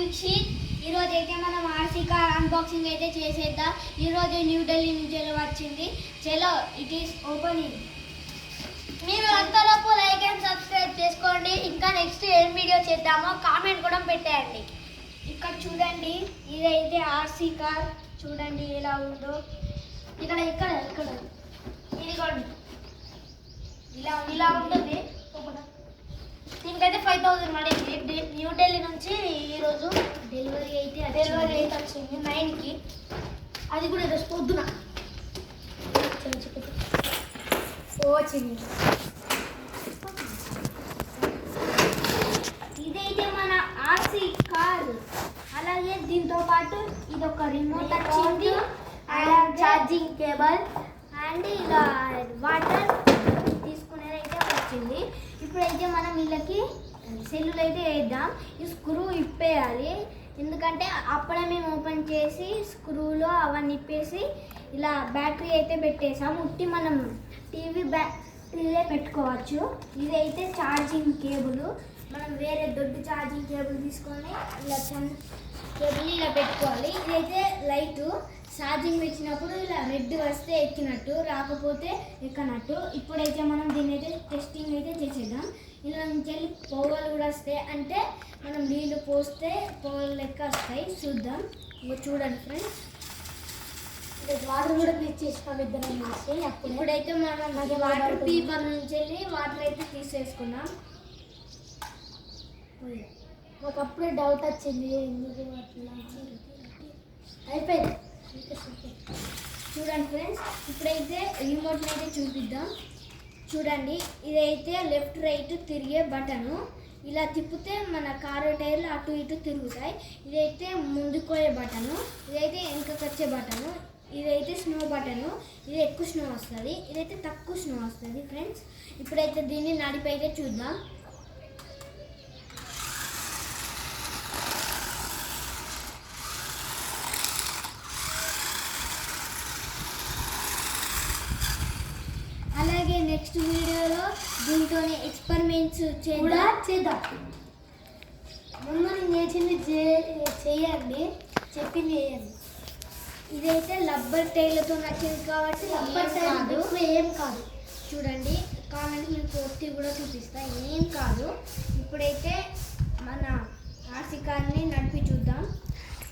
వీక్షిత్. ఈరోజు అయితే మనం ఆర్సీ కార్ అన్బాక్సింగ్ అయితే చేసేద్దాం. ఈరోజు న్యూఢిల్లీ నుంచి వచ్చింది. చలో ఇట్ ఈస్ ఓపెనింగ్. మీరు అంతలోపు లైక్ అండ్ సబ్స్క్రైబ్ చేసుకోండి. ఇంకా నెక్స్ట్ ఏం వీడియో చేద్దామో కామెంట్ కూడా పెట్టేయండి. ఇక్కడ చూడండి, ఇదైతే ఆర్సీ కార్. చూడండి ఎలా ఉందో. ఇక్కడ ఇక్కడ ఇక్కడ ఇదిగోండి, ఇలా ఉంటుంది. దీనికైతే 5000 పడింది. న్యూఢిల్లీ నుంచి ఈరోజు డెలివరీ అయితే వచ్చింది 9కి. అది కూడా ఈరోజు పొద్దున వచ్చింది. ఇదైతే మన ఆర్సీ కార్. అలాగే దీంతో పాటు ఇది ఒక రిమోట్ వచ్చింది, ఛార్జింగ్ కేబుల్ అండ్ ఇలా వాటర్ తీసుకునేది అయితే వచ్చింది. ఇప్పుడైతే మనం వీళ్ళకి సెల్లులు అయితే వేద్దాం. ఈ స్క్రూ ఇప్పేయాలి, ఎందుకంటే అప్పుడే మేము ఓపెన్ చేసి స్క్రూలో అవన్నీ ఇప్పేసి ఇలా బ్యాటరీ అయితే పెట్టేసాం. ఉట్టి మనం టీవీ బ్యాటరీలే పెట్టుకోవచ్చు. ఇదైతే ఛార్జింగ్ కేబుల్. మనం వేరే దొడ్డు ఛార్జింగ్ కేబుల్ తీసుకొని ఇలా కేబుల్ ఇలా పెట్టుకోవాలి. ఇదైతే లైటు. ఛార్జింగ్ పెట్టినప్పుడు ఇలా రెడ్ వస్తే ఎక్కినట్టు, రాకపోతే ఎక్కనట్టు. ఇప్పుడైతే మనం దీన్ని అయితే టెస్టింగ్ అయితే చేసేద్దాం. ఇలా నుంచి వెళ్ళి పొగలు కూడా వస్తాయి, అంటే మనం నీళ్ళు పోస్తే పొగలు లెక్క వస్తాయి. చూద్దాం. చూడండి ఫ్రెండ్స్, వాటర్ కూడా క్లీన్ చేసుకోవాలి ఇద్దరం వేసి. ఇప్పుడైతే మనం వాటర్ పీపర్ నుంచి వెళ్ళి వాటర్ అయితే తీసేసుకున్నాం. ఒకప్పుడే డౌట్ వచ్చింది ఎందుకు అట్లా అయిపోయింది. చూడండి ఫ్రెండ్స్, ఇప్పుడైతే రిమోట్ని అయితే చూపిద్దాం. చూడండి, ఇదైతే లెఫ్ట్ రైట్ తిరిగే బటను. ఇలా తిప్పితే మన కారు టైర్లు అటు ఇటు తిరుగుతాయి. ఇదైతే ముందుకోయే బటను, ఇదైతే వెనకకి వచ్చే బటను. ఇదైతే స్నో బటను. ఇది ఎక్కువ స్నో వస్తుంది, ఇదైతే తక్కువ స్నో వస్తుంది. ఫ్రెండ్స్, ఇప్పుడైతే దీన్ని నడిపైతే చూద్దాం. అలాగే నెక్స్ట్ వీడియోలో దీంతోనే ఎక్స్పెరిమెంట్స్ చేద్దాం. ముందు నేను చేసింది చేయండి, చెప్పింది చేయండి. ఇదైతే రబ్బర్ టైర్లతో నచ్చింది కాబట్టి రబ్బర్ టైర్ ఏం కాదు. చూడండి, కామెంట్ మీకు ఒత్తి కూడా చూపిస్తా, ఏం కాదు. ఇప్పుడైతే మన ఆర్సీ కార్ని నడిపి చూద్దాం.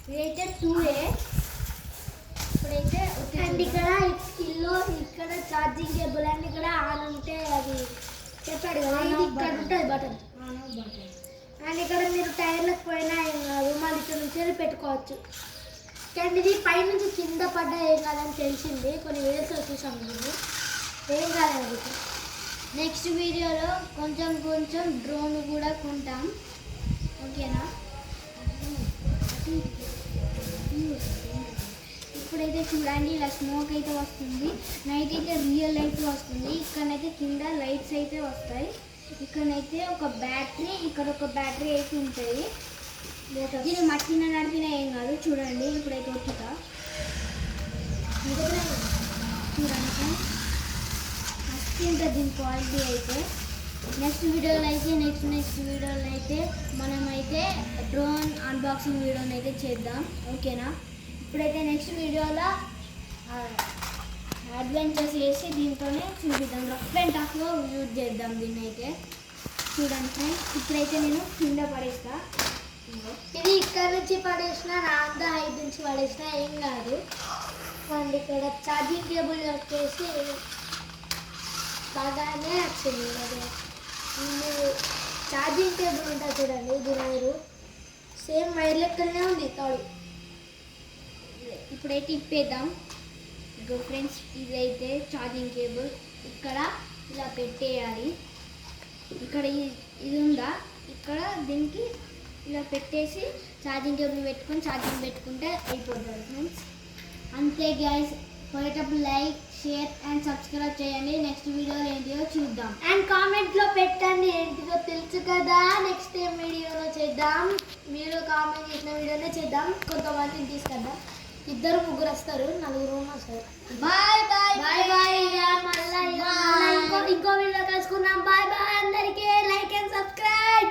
ఇదైతే 2A. ఇప్పుడైతే అండ్ ఇక్కడ ఛార్జింగ్ కేబుల్ అండ్ ఇక్కడ ఆన్ ఉంటే అది చెప్పాడు కదా, ఇది ఇక్కడ ఉంటుంది బటన్. అండ్ ఇక్కడ మీరు టైర్లకు పోయినా రూమాలు ఇక్కడ నుంచి పెట్టుకోవచ్చు. అండ్ ఇది పైనుంచి కింద పడ్డా ఏం కాదని తెలిసింది, కొన్ని వీడియోస్లో చూసాం. మీరు ఏం కాలేదు. నెక్స్ట్ వీడియోలో కొంచెం డ్రోన్ కూడా కొంటాం, ఓకేనా? ఇప్పుడైతే చూడండి, ఇలా స్మోక్ అయితే వస్తుంది. నైట్ అయితే రియల్ లైట్ వస్తుంది. ఇక్కడైతే కింద లైట్స్ అయితే వస్తాయి. ఇక్కడైతే ఒక బ్యాటరీ, ఇక్కడ ఒక బ్యాటరీ అయితే ఉంటుంది. దీన్ని మట్టిన నడిపిన ఏం కాదు. చూడండి, ఇప్పుడైతే వచ్చుతా చూడండి, మస్తు ఉంటుంది దీని క్వాలిటీ అయితే. నెక్స్ట్ వీడియోలో అయితే మనమైతే డ్రోన్ అన్బాక్సింగ్ వీడియోని అయితే చేద్దాం, ఓకేనా? ఇప్పుడైతే నెక్స్ట్ వీడియోలో అడ్వెంచర్స్ చేసి దీంతోనే చూపిద్దాం. రఫ్ అండ్ టఫ్లో యూజ్ చేద్దాం దీన్ని అయితే. చూడండి ఫ్రెండ్స్, ఇప్పుడైతే నేను కింద పడేస్తా. ఇది ఇక్కడ నుంచి పడేసిన, నా అంత హైట్ నుంచి పడేసిన ఏం కాదు. అండ్ ఇక్కడ ఛార్జింగ్ కేబుల్ వచ్చేసి బాగానే వచ్చింది. ఛార్జింగ్ కేబుల్ ఉంటుంది చూడండి, ఇది వైరు సేమ్ వైర్ లెక్కనే ఉంది తాడు. ఇప్పుడైతే ఇప్పేద్దాం. ఇగో ఫ్రెండ్స్, ఇదైతే ఛార్జింగ్ కేబుల్. ఇక్కడ ఇలా పెట్టేయాలి. ఇక్కడ ఇది ఉందా, ఇక్కడ దీనికి ఇలా పెట్టేసి ఛార్జింగ్ కేబుల్ పెట్టుకొని ఛార్జింగ్ పెట్టుకుంటే అయిపోతుంది ఫ్రెండ్స్. అంతే గైస్, పోయేటప్పుడు లైక్, షేర్ అండ్ సబ్స్క్రైబ్ చేయండి. నెక్స్ట్ వీడియోలో ఏంటిదో చూద్దాం. అండ్ కామెంట్లో పెట్టండి ఏంటిదో తెలుసు కదా. నెక్స్ట్ టైం వీడియోలో చేద్దాం. మీరు కామెంట్ చేసిన వీడియోనే చేద్దాం. కొంతమందిని తీసుకొద్దాం, 2-3 వస్తారు, 4 వస్తారు. Bye bye bye bye. మళ్ళీ ఇంకో వీడియో కలుసుకుందాం. బాయ్ బాయ్ అందరికీ. Like and subscribe.